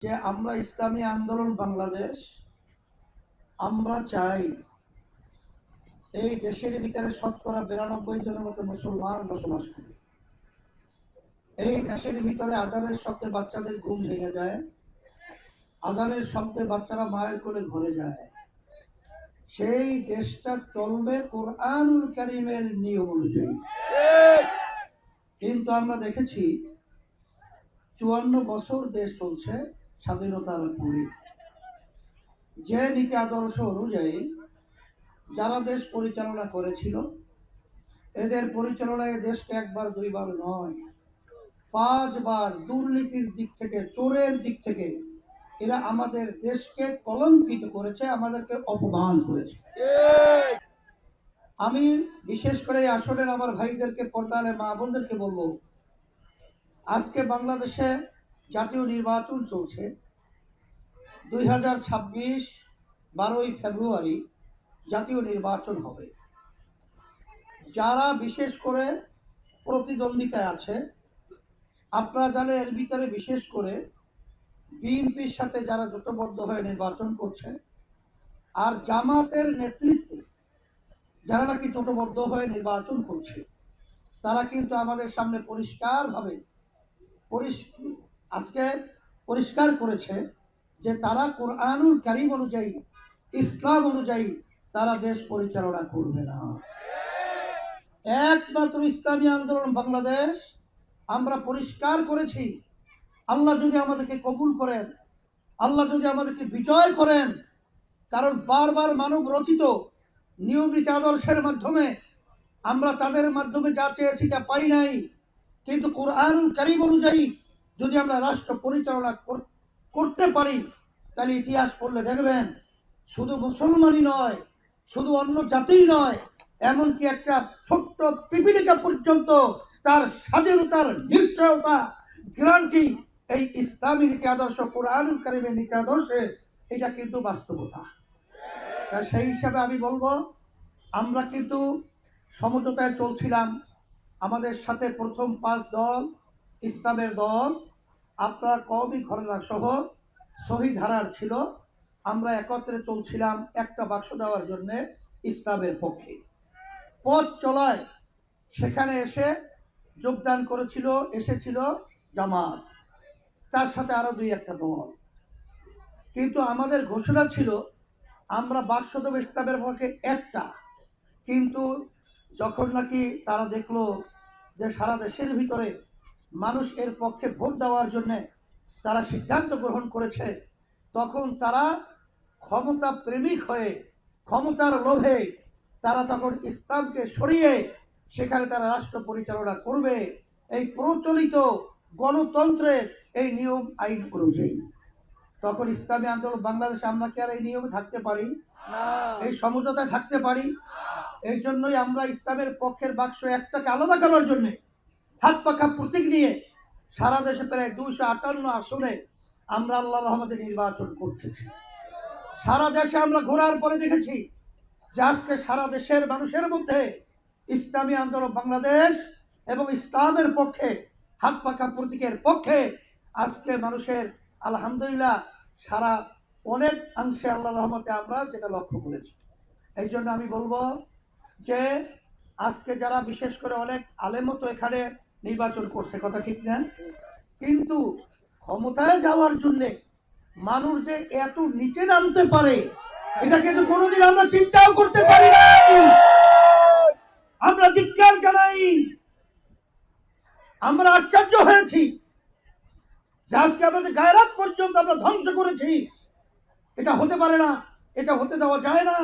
যে আমরা ইসলামী আন্দোলন বাংলাদেশ আমরা চাই এই দেশের ভিতরে শতকরা 92 জনের মতো মুসলমান বসবাস করে। এই দেশের ভিতরে আজানের শব্দে বাচ্চাদের ঘুম ভেঙে যায়, আজানের শব্দে বাচ্চারা মায়ের কোলে ঘরে যায়। সেই দেশটা চলবে কোরআনুল কারীমের নিয়ম অনুযায়ী। কিন্তু আমরা দেখেছি 54 বছর দেশ চলছে স্বাধীনতার পরে, যে নীতি আদর্শ অনুযায়ী যারা দেশ পরিচালনা করেছিল এদের পরিচালনায় দেশকে একবার দুইবার নয় 5 বার দুর্নীতির দিক থেকে, চোরের দিক থেকে এরা আমাদের দেশকে কলঙ্কিত করেছে, আমাদেরকে অপমান করেছে। আমি বিশেষ করে আসনের আমার ভাইদেরকে, পর্দালে মা বোনদেরকে বলবো, আজকে বাংলাদেশে জাতীয় নির্বাচন চলছে। 2026 12ই ফেব্রুয়ারি জাতীয় নির্বাচন হবে। যারা বিশেষ করে প্রতিদ্বন্দ্বিতায় আছে, আপনারা জানেন এর ভিতরে বিশেষ করে বিএনপির সাথে যারা জোটবদ্ধ হয়ে নির্বাচন করছে, আর জামাতের নেতৃত্বে যারা নাকি জোটবদ্ধ হয়ে নির্বাচন করছে, তারা কিন্তু আমাদের সামনে পরিষ্কারভাবে আজকে পরিষ্কার করেছে যে তারা কোরআনুল কারীম অনুযায়ী, ইসলাম অনুযায়ী তারা দেশ পরিচালনা করবে না। একমাত্র ইসলামী আন্দোলন বাংলাদেশ আমরা পরিষ্কার করেছি, আল্লাহ যদি আমাদেরকে কবুল করেন, আল্লাহ যদি আমাদেরকে বিজয় করেন, কারণ বারবার মানব রচিত নিয়মিত আদর্শের মাধ্যমে আমরা তাদের মাধ্যমে যা চেয়েছি তা পাই নাই। কিন্তু কোরআনুল কারীম অনুযায়ী যদি আমরা রাষ্ট্র পরিচালনা করতে পারি, তাহলে ইতিহাস পড়লে দেখবেন শুধু মুসলমানই নয়, শুধু অন্য জাতিই নয়, এমনকি একটা ছোট্ট পিপিলিকা পর্যন্ত তার স্বাধীনতার নিশ্চয়তা গ্যারান্টি এই ইসলামী নীতি আদর্শ, কোরআনুল কারীমের নীতি আদর্শে, এটা কিন্তু বাস্তবতা। সেই হিসাবে আমি বলবো, আমরা কিন্তু সমঝোতায় চলছিলাম। আমাদের সাথে প্রথম 5 দল, ইসলামের দল, আপনার কওমি ঘরানা সহ শহীদ ধারার ছিল, আমরা একত্রে চলছিলাম একটা বাক্স দেওয়ার জন্যে ইসলামের পক্ষে। পথ চলায় সেখানে এসে যোগদান এসেছিল জামাত, তার সাথে আরো 2-1টা দল। কিন্তু আমাদের ঘোষণা ছিল আমরা বাক্স দেব ইসলামের পক্ষে একটা। কিন্তু যখন নাকি তারা দেখলো যে সারা দেশের ভিতরে মানুষ এর পক্ষে ভোট দেওয়ার জন্য তারা সিদ্ধান্ত গ্রহণ করেছে, তখন তারা ক্ষমতা প্রেমিক হয়ে, ক্ষমতার লোভে তারা তখন ইসলামকে সরিয়ে সেখানে তারা রাষ্ট্র পরিচালনা করবে এই প্রচলিত গণতন্ত্রের এই নিয়ম আইন অনুযায়ী। তখন ইসলামী আন্দোলন বাংলাদেশে আমরা কি আর এই নিয়মে থাকতে পারি না? এই সমঝোতায় থাকতে পারি? এই জন্যই আমরা ইসলামের পক্ষের বাক্স একটাকে আলাদা করার জন্য হাত পাখা প্রতীক নিয়ে সারা দেশে প্রায় 258 আসনে আমরা আল্লাহর রহমতে নির্বাচন করতেছি। সারা দেশে আমরা ঘোরার পরে দেখেছি যে আজকে সারা দেশের মানুষের মধ্যে ইসলামী আন্দোলন বাংলাদেশ এবং ইসলামের পক্ষে, হাত পাখা প্রতীকের পক্ষে আজকে মানুষের আলহামদুলিল্লাহ সারা অনেক অংশে আল্লাহর রহমতে আমরা যেটা লক্ষ্য করেছি। এই জন্য আমি বলবো যে আজকে যারা বিশেষ করে অনেক আলেমও তো এখানে নির্বাচন করছে, কথা ঠিক না? কিন্তু ক্ষমতায় যাওয়ার জন্য মানুষ যে এত নিচে নামতে পারে এটা কিন্তু কোনোদিন আমরা চিন্তাও করতে পারি না। আমরা ধিক্কার জানাই, আমরা আশ্চর্য হয়েছি যে আজকে আমাদের গায়রাত পর্যন্ত আমরা ধ্বংস করেছি। এটা হতে পারে না, এটা হতে দেওয়া যায় না।